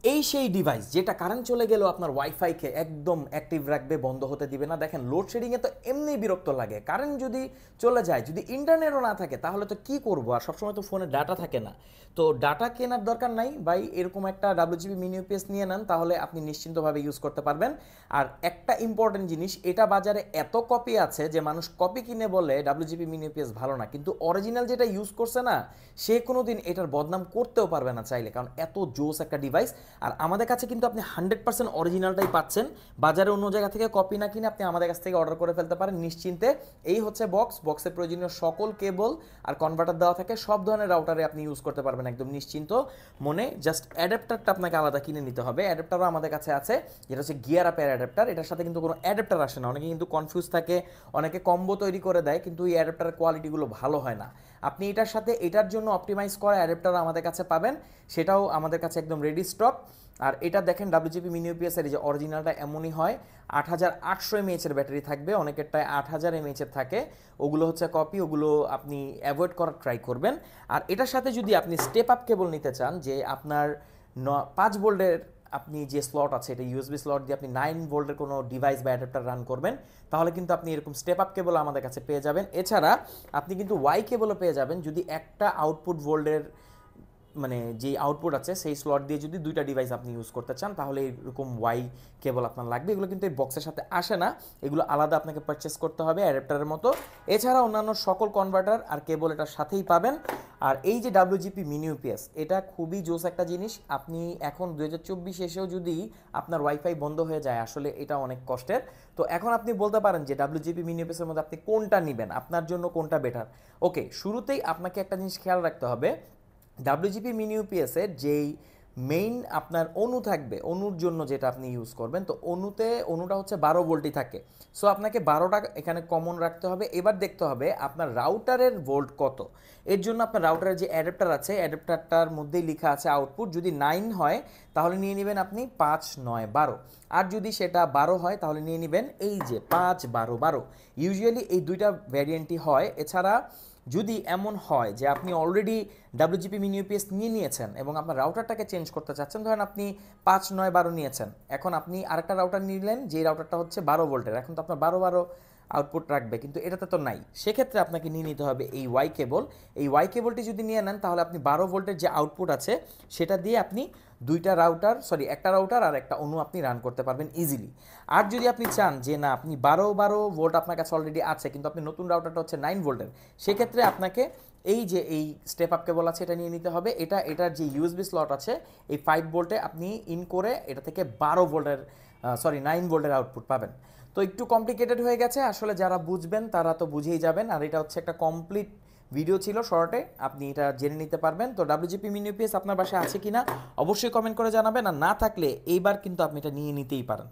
এই সেই ডিভাইস যেটা কারেন্ট চলে গেলেও আপনার ওয়াইফাইকে একদম অ্যাক্টিভ রাখবে, বন্ধ হতে দিবে না। দেখেন লোডশেডিংয়ে তো এমনি বিরক্ত লাগে, কারেন্ট যদি চলে যায়, যদি ইন্টারনেটও না থাকে তাহলে তো কি করবো, আর সবসময় তো ফোনে ডাটা থাকে না। তো ডাটা কেনার দরকার নাই ভাই, এরকম একটা ডাব্লিউজিবি মিনি ইউপিএস নিয়ে নেন, তাহলে আপনি নিশ্চিন্তভাবে ইউজ করতে পারবেন। আর একটা ইম্পর্টেন্ট জিনিস, এটা বাজারে এত কপি আছে যে মানুষ কপি কিনে বলে ডাব্লিউজিবি মিনি ইউপিএস ভালো না, কিন্তু অরিজিনাল যেটা ইউজ করছে না, সে কোনো দিন এটার বদনাম করতেও পারবে না চাইলে, কারণ এত জোস একটা ডিভাইস। আর আমাদের কাছে কিন্তু আপনি 100% অরিজিনালটাই পাচ্ছেন, বাজারে অন্য জায়গা থেকে কপি না কিনে আপনি আমাদের কাছ থেকে অর্ডার করে ফেলতে পারেন নিশ্চিন্তে। এই হচ্ছে বক্স, বক্সের প্রয়োজনীয় সকল কেবল আর কনভার্টার দেওয়া থাকে, সব ধরনের রাউটারে আপনি ইউজ করতে পারবেন একদম নিশ্চিন্ত মনে। জাস্ট অ্যাডাপ্টারটা আপনাকে আলাদা কিনে নিতে হবে, অ্যাডাপ্টারও আমাদের কাছে আছে, যেটা হচ্ছে গিয়ার আপের অ্যাডাপ্টার। এটার সাথে কিন্তু কোনো অ্যাডাপ্টার আসে না, অনেকে কিন্তু কনফিউজ থাকে, অনেকে কম্বো তৈরি করে দেয়, কিন্তু এই অ্যাডাপ্টারের কোয়ালিটিগুলো ভালো হয় না। আপনি এটার সাথে এটার জন্য অপটিমাইজ করা অ্যাডাপ্টার আমাদের কাছে পাবেন, সেটাও আমাদের কাছে একদম রেডি স্টক। আর এটা দেখেন ডাব্লিউজিপি মিনি ইউপিএস এর যে অরিজিনালটা এমনই হয়, 8800 এমএএচের ব্যাটারি থাকবে, অনেকেরটায় 8000 এমএএচের থাকে, ওগুলো হচ্ছে কপি, ওগুলো আপনি অ্যাভয়েড করার ট্রাই করবেন। আর এটার সাথে যদি আপনি স্টেপ আপ কেবল নিতে চান, যে আপনার 5 ভোল্টের আপনি যে স্লট আছে, এটা ইউএসবি স্লট দিয়ে আপনি 9 ভোল্টের কোনো ডিভাইস বা অ্যাডাপ্টার রান করবেন, তাহলে কিন্তু আপনি এরকম স্টেপ আপ কেবল আমাদের কাছে পেয়ে যাবেন। এছাড়া আপনি কিন্তু ওয়াই কেবলও পেয়ে যাবেন, যদি একটা আউটপুট ভোল্টের মানে যে আউটপুট আছে সেই স্লট দিয়ে যদি দুইটা ডিভাইস আপনি ইউজ করতে চান, তাহলে এরকম ওয়াই কেবল আপনার লাগবে। এগুলো কিন্তু এই বক্সের সাথে আসে না, এগুলো আলাদা আপনাকে পারচেস করতে হবে অ্যাডাপ্টারের মতো। এছাড়া অন্যান্য সকল কনভার্টার আর কেবল এটার সাথেই পাবেন। আর এই যে ডাব্লিউজিপি মিনি ইউপিএস, এটা খুবই জোস একটা জিনিস। আপনি এখন 2024 এসেও যদি আপনার ওয়াইফাই বন্ধ হয়ে যায়, আসলে এটা অনেক কষ্টের। তো এখন আপনি বলতে পারেন যে ডাব্লিউজিপি মিনি ইউপিএসের মধ্যে আপনি কোনটা নেবেন, আপনার জন্য কোনটা বেটার। ওকে, শুরুতেই আপনাকে একটা জিনিস খেয়াল রাখতে হবে, ডাব্লিউজিপি মিনি ইউপিএসের যেই মেইন আপনার অনু থাকবে, অনুর জন্য যেটা আপনি ইউজ করবেন, তো অনুটা হচ্ছে 12 ভোল্টই থাকে। সো আপনাকে 12টা এখানে কমন রাখতে হবে। এবার দেখতে হবে আপনার রাউটারের ভোল্ট কত। এর জন্য আপনার রাউটারের যে অ্যাডাপ্টার আছে, অ্যাডাপ্টারটার মধ্যেই লেখা আছে আউটপুট, যদি 9 হয় তাহলে নিয়ে নেবেন আপনি 5 9 12, আর যদি সেটা 12 হয় তাহলে নিয়ে নেবেন এই যে 5 12 12। ইউজুয়ালি এই দুইটা ভ্যারিয়েন্টই হয়। এছাড়া যদি এমন হয় যে আপনি অলরেডি ডাব্লিউজিপি মিনি ইউপিএস নিয়ে নিয়েছেন এবং আপনার রাউটারটাকে চেঞ্জ করতে চাচ্ছেন, ধরেন আপনি 5 9 12 নিয়েছেন, এখন আপনি আরেকটা রাউটার নিলেন যে রাউটারটা হচ্ছে 12 ভোল্টের, এখন তো আপনার 12 12 আউটপুট রাখবে, কিন্তু এটাতে তো নাই। সেক্ষেত্রে আপনাকে নিয়ে নিতে হবে এই ওয়াই কেবল। এই ওয়াই কেবলটি যদি নিয়ে নেন, তাহলে আপনি 12 ভোল্টের যে আউটপুট আছে সেটা দিয়ে আপনি একটা রাউটার আর একটা অনু আপনি রান করতে পারবেন ইজিলি। আর যদি আপনি চান যে না, আপনি 12 ভোল্ট আপনার কাছে অলরেডি আছে, কিন্তু আপনি নতুন রাউটারটা হচ্ছে 9 ভোল্টের, সেক্ষেত্রে আপনাকে এই যে এই স্টেপ আপ কেবল আছে এটা নিয়ে নিতে হবে। এটার যে ইউএসবি স্লট আছে, এই 5 ভোল্টে আপনি ইন করে এটা থেকে 9 ভোল্টের আউটপুট পাবেন। তো একটু কমপ্লিকেটেড হয়ে গেছে আসলে, যারা বুঝবেন তারা তো বুঝেই যাবেন। আর এটা হচ্ছে একটা কমপ্লিট ভিডিও ছিল শর্টে, আপনি এটা জেনে নিতে পারবেন। তো ডাব্লিউজিপি মিনি ইউপিএস আপনার বাসায় আছে কিনা অবশ্যই কমেন্ট করে জানাবেন, আর না থাকলে এইবার কিন্তু আপনি এটা নিয়ে নিতেই পারেন।